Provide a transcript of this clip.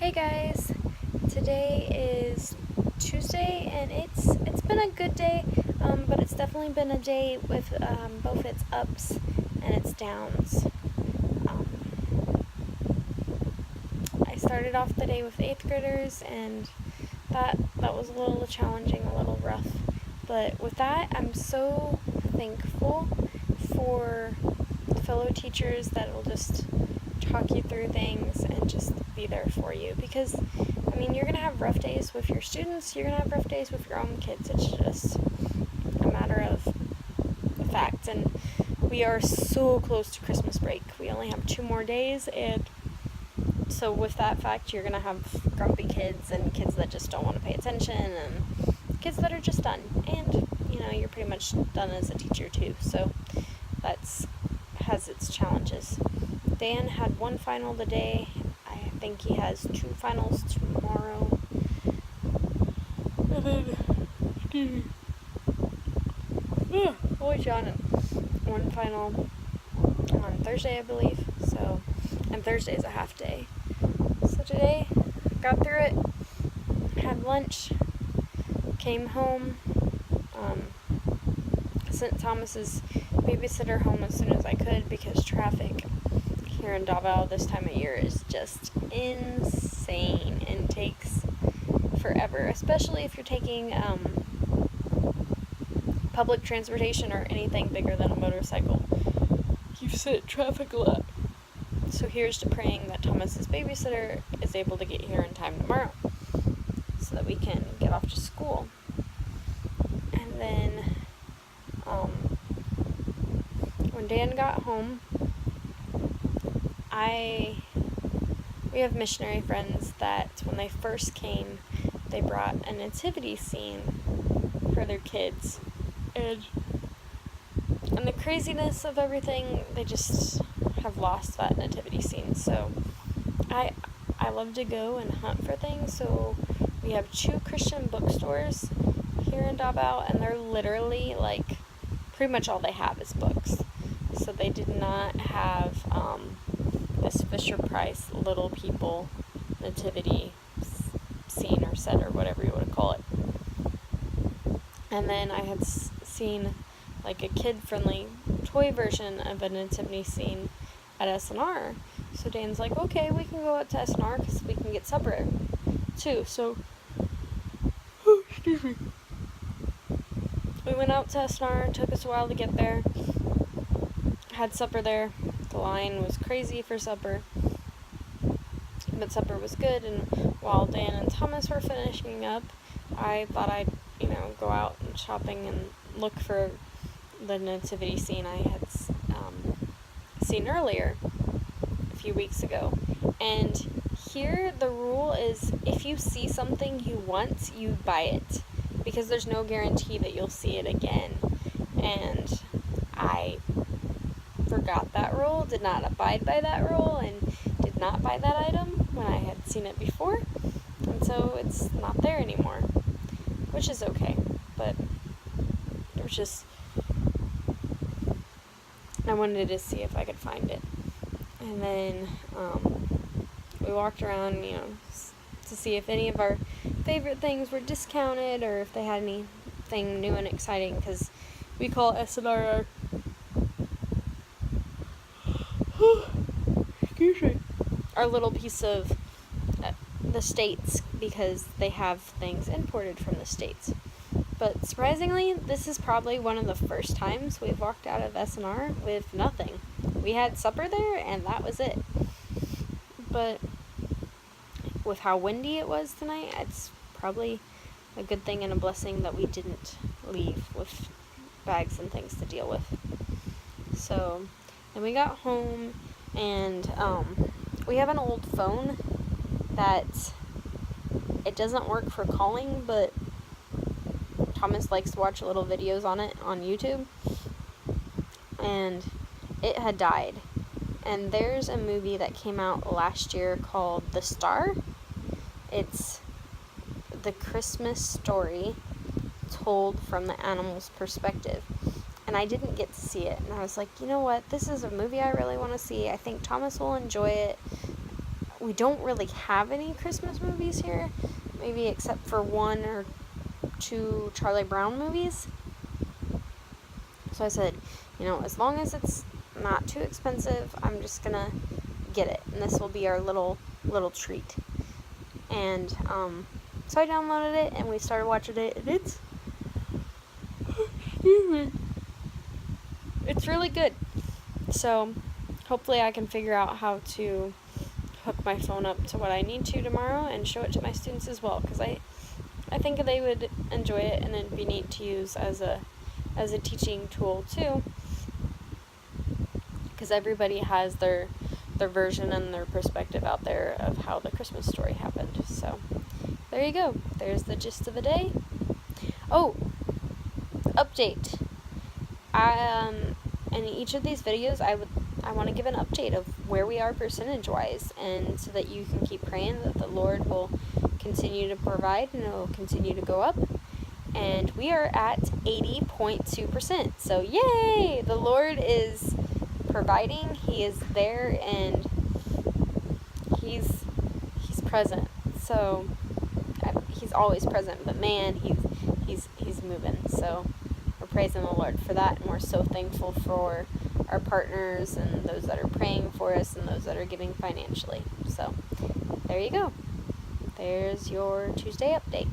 Hey guys, today is Tuesday and it's been a good day, but it's definitely been a day with both its ups and its downs. Um, I started off the day with 8th graders and that was a little challenging, a little rough, but with that I'm so thankful for fellow teachers that will just talk you through things and just be there for you, because you're gonna have rough days with your students, you're gonna have rough days with your own kids. It's just a matter of fact. And we are so close to Christmas break. We only have 2 more days, and so with that fact, you're gonna have grumpy kids and kids that just don't want to pay attention and kids that are just done. And you're pretty much done as a teacher too, so that's has its challenges. Dan had 1 final today. I think he has 2 finals tomorrow. And then, always yawning. 1 final on Thursday, I believe. So, and Thursday is a half day. So today, got through it, had lunch, came home, sent Thomas's babysitter home as soon as I could because traffic here in Davao this time of year is just insane and takes forever, especially if you're taking public transportation or anything bigger than a motorcycle. You sit in traffic a lot. So here's to praying that Thomas's babysitter is able to get here in time tomorrow so that we can get off to school. And then when Dan got home, we have missionary friends that when they first came, they brought a nativity scene for their kids. And the craziness of everything, they just have lost that nativity scene. So I love to go and hunt for things. So we have 2 Christian bookstores here in Davao, and they're literally pretty much all they have is books. So they did not have this Fisher-Price Little People nativity scene or set or whatever you want to call it. And then I had seen a kid-friendly toy version of a nativity scene at SNR. So Dan's like, okay, we can go out to SNR because we can get supper too. So, excuse me. We went out to SNR. It took us a while to get there. Had supper there. The line was crazy for supper, but supper was good. And while Dan and Thomas were finishing up, I thought I'd go out and shopping and look for the nativity scene I had seen earlier a few weeks ago. And here the rule is, if you see something you want, you buy it, because there's no guarantee that you'll see it again. And I forgot that rule, did not abide by that rule, and did not buy that item when I had seen it before, and so it's not there anymore, which is okay. But it was just, I wanted to see if I could find it. And then we walked around, to see if any of our favorite things were discounted or if they had anything new and exciting, because we call SNR our little piece of the States, because they have things imported from the States. But surprisingly, this is probably one of the first times we've walked out of SNR with nothing. We had supper there, and that was it. But with how windy it was tonight, it's probably a good thing and a blessing that we didn't leave with bags and things to deal with. So then we got home, and we have an old phone that it doesn't work for calling, but Thomas likes to watch little videos on it on YouTube, and it had died. And there's a movie that came out last year called The Star. It's the Christmas story told from the animal's perspective. And I didn't get to see it. And I was like, you know what? This is a movie I really want to see. I think Thomas will enjoy it. we don't really have any Christmas movies here, maybe except for 1 or 2 Charlie Brown movies. So I said, as long as it's not too expensive, I'm just gonna get it, and this will be our little treat. And so I downloaded it, and we started watching it, and it's really good. So hopefully I can figure out how to hook my phone up to what I need to tomorrow and show it to my students as well, because I think they would enjoy it, and it'd be neat to use as a teaching tool too, because everybody has their version and their perspective out there of how the Christmas story happened. So there you go. There's the gist of the day. Oh, update. In each of these videos, I want to give an update of where we are percentage-wise, and so that you can keep praying that the Lord will continue to provide and it will continue to go up. And we are at 80.2%. So yay! The Lord is providing. He is there, and he's present. So he's always present, but man, he's moving. So we're praising the Lord for that, and we're so thankful for our partners and those that are praying for us and those that are giving financially. So there you go. There's your Tuesday update.